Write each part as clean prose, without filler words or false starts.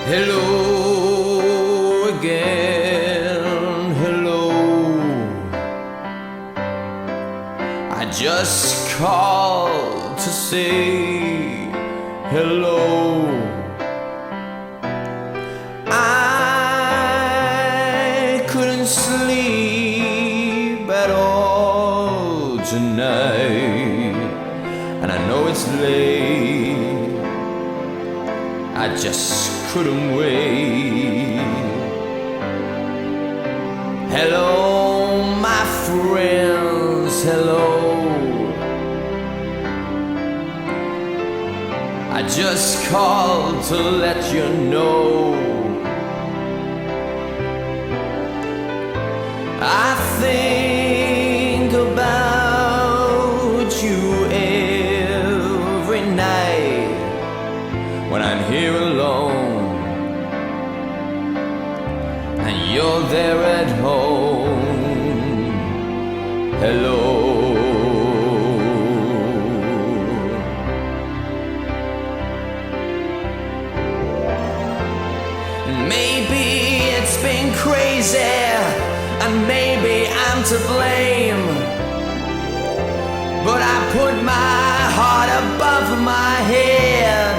Hello again, hello. I just called to say hello. I couldn't sleep at all tonight, and I know it's late. I just couldn't wait. Hello, my friends, hello. I just called to let you know I think about you every night when I'm here alone and you're there at home. Hello. Maybe it's been crazy, and maybe I'm to blame, but I put my heart above my head.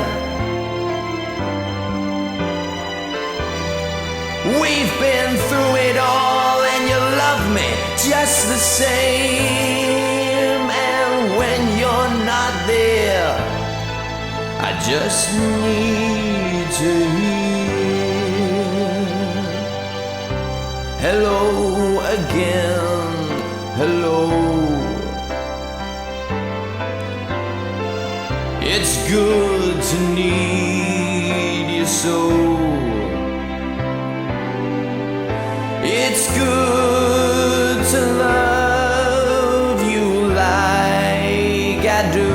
We've been through it all, and you love me just the same. And when you're not there, I just need to hear hello again, hello. It's good to need you so. It's good to love you like I do,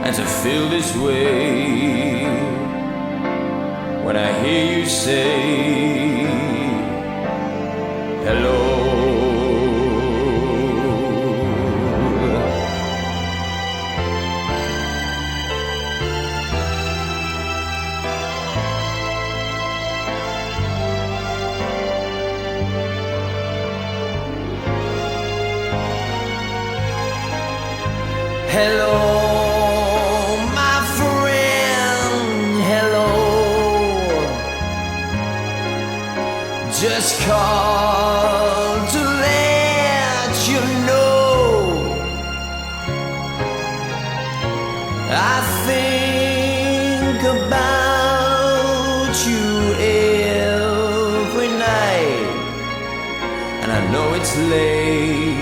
and to feel this way when I hear you say hello. Hello, my friend, hello. Just call to let you know I think about you every night, and I know it's late,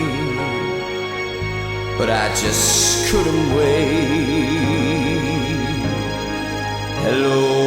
but I just couldn't wait. Hello.